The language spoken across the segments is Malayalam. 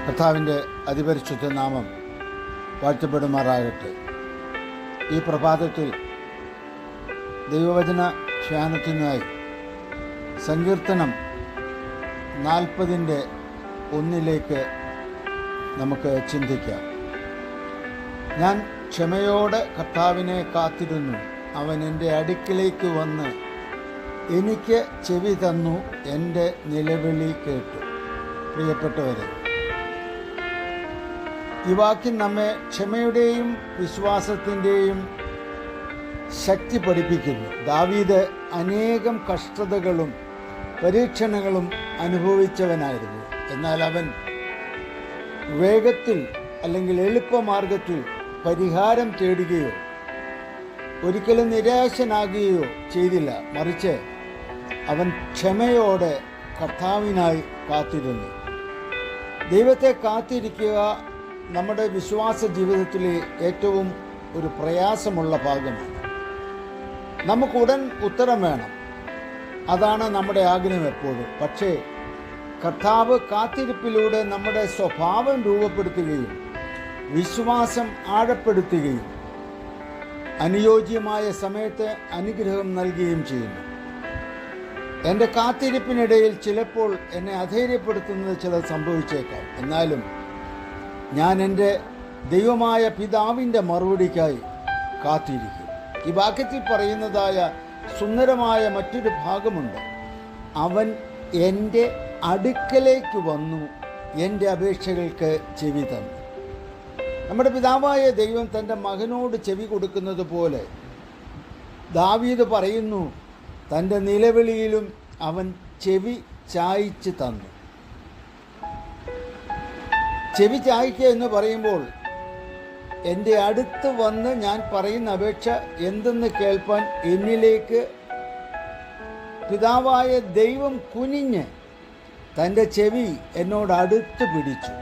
കർത്താവിൻ്റെ അതിപരിശുദ്ധ നാമം വാഴ്ത്തപ്പെടുമാറാകട്ടെ. ഈ പ്രഭാതത്തിൽ ദൈവവചന ധ്യാനത്തിനായി സങ്കീർത്തനം 40:1 നമുക്ക് ചിന്തിക്കാം. ഞാൻ ക്ഷമയോടെ കർത്താവിനെ കാത്തിരുന്നു. അവൻ എൻ്റെ അടുക്കിലേക്ക് വന്ന് എനിക്ക് ചെവി തന്നു, എൻ്റെ നിലവിളി കേട്ടു. പ്രിയപ്പെട്ടവരെ, ഈ വാക്യം നമ്മെ ക്ഷമയുടെയും വിശ്വാസത്തിൻ്റെയും ശക്തി പഠിപ്പിക്കുന്നു. ദാവീദ് അനേകം കഷ്ടതകളും പരീക്ഷണങ്ങളും അനുഭവിച്ചവനായിരുന്നു. എന്നാൽ അവൻ വേഗത്തിൽ അല്ലെങ്കിൽ എളുപ്പമാർഗത്തിൽ പരിഹാരം തേടുകയോ ഒരിക്കലും നിരാശനാകുകയോ ചെയ്തില്ല. മറിച്ച് അവൻ ക്ഷമയോടെ കർത്താവിനായി കാത്തിരുന്നു. ദൈവത്തെ കാത്തിരിക്കുക നമ്മുടെ വിശ്വാസ ജീവിതത്തിലെ ഏറ്റവും ഒരു പ്രയാസമുള്ള ഭാഗമാണ്. നമുക്കുടൻ ഉത്തരം വേണം, അതാണ് നമ്മുടെ ആഗ്രഹം എപ്പോഴും. പക്ഷേ കർത്താവ് കാത്തിരിപ്പിലൂടെ നമ്മുടെ സ്വഭാവം രൂപപ്പെടുത്തുകയും വിശ്വാസം ആഴപ്പെടുത്തുകയും അനുയോജ്യമായ സമയത്ത് അനുഗ്രഹം നൽകുകയും ചെയ്യുന്നു. എൻ്റെ കാത്തിരിപ്പിനിടയിൽ ചിലപ്പോൾ എന്നെ അധൈര്യപ്പെടുത്തുന്നത് ചിലത് സംഭവിച്ചേക്കാം. എന്നാലും ഞാൻ എൻ്റെ ദൈവമായ പിതാവിൻ്റെ മറുപടിക്കായി കാത്തിരിക്കും. ഈ വാക്യത്തിൽ പറയുന്നതായ സുന്ദരമായ മറ്റൊരു ഭാഗമുണ്ട്. അവൻ എൻ്റെ അടുക്കലേക്ക് വന്നു, എൻ്റെ അപേക്ഷകൾക്ക് ചെവി തന്നു. നമ്മുടെ പിതാവായ ദൈവം തൻ്റെ മകനോട് ചെവി കൊടുക്കുന്നത് പോലെ ദാവീദ് പറയുന്നു, തൻ്റെ നിലവിളിയിലും അവൻ ചെവി ചായ്ച്ച് തന്നു. ചെവി ചായ്ക്കുക എന്ന് പറയുമ്പോൾ എൻ്റെ അടുത്ത് വന്ന് ഞാൻ പറയുന്ന അപേക്ഷ എന്തെന്ന് കേൾപ്പാൻ എന്നിലേക്ക് പിതാവായ ദൈവം കുനിഞ്ഞ് തൻ്റെ ചെവി എന്നോട് അടുത്ത് പിടിച്ചു.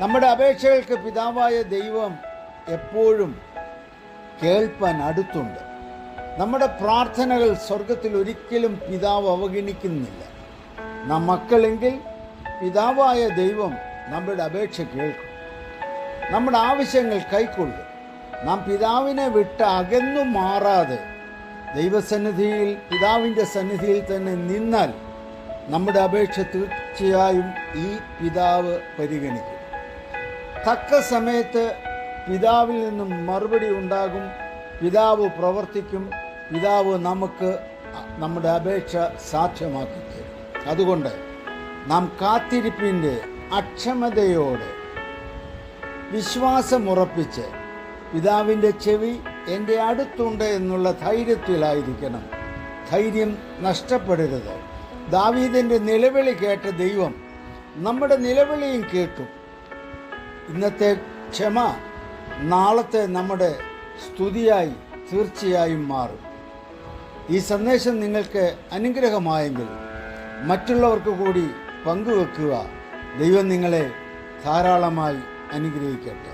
നമ്മുടെ അപേക്ഷകൾക്ക് പിതാവായ ദൈവം എപ്പോഴും കേൾപ്പാൻ അടുത്തുണ്ട്. നമ്മുടെ പ്രാർത്ഥനകൾ സ്വർഗത്തിൽ ഒരിക്കലും പിതാവ് അവഗണിക്കുന്നില്ല. നാം മക്കളെങ്കിൽ പിതാവായ ദൈവം നമ്മുടെ അപേക്ഷ കേൾക്കും, നമ്മുടെ ആവശ്യങ്ങൾ കൈക്കൊള്ളും. നാം പിതാവിനെ വിട്ട് അകന്നു മാറാതെ ദൈവസന്നിധിയിൽ, പിതാവിൻ്റെ സന്നിധിയിൽ തന്നെ നിന്നാൽ നമ്മുടെ അപേക്ഷ തീർച്ചയായും ഈ പിതാവ് പരിഗണിക്കും. തക്ക സമയത്ത് പിതാവിൽ നിന്നും മറുപടി ഉണ്ടാകും. പിതാവ് പ്രവർത്തിക്കും. പിതാവ് നമുക്ക് നമ്മുടെ അപേക്ഷ സാധ്യമാക്കി തരും. അതുകൊണ്ട് നാം കാത്തിരിപ്പിൻ്റെ അക്ഷമതയോടെ വിശ്വാസമുറപ്പിച്ച് പിതാവിൻ്റെ ചെവി എൻ്റെ അടുത്തുണ്ട് എന്നുള്ള ധൈര്യത്തിലായിരിക്കണം. ധൈര്യം നഷ്ടപ്പെടരുത്. ദാവീദിൻ്റെ നിലവിളി കേട്ട ദൈവം നമ്മുടെ നിലവിളിയും കേട്ടു. ഇന്നത്തെ ക്ഷമ നാളത്തെ നമ്മുടെ സ്തുതിയായി തീർച്ചയായും മാറും. ഈ സന്ദേശം നിങ്ങൾക്ക് അനുഗ്രഹമായെങ്കിൽ മറ്റുള്ളവർക്ക് കൂടി പങ്കുവെക്കുക. ദൈവം നിങ്ങളെ ധാരാളമായി അനുഗ്രഹിക്കട്ടെ.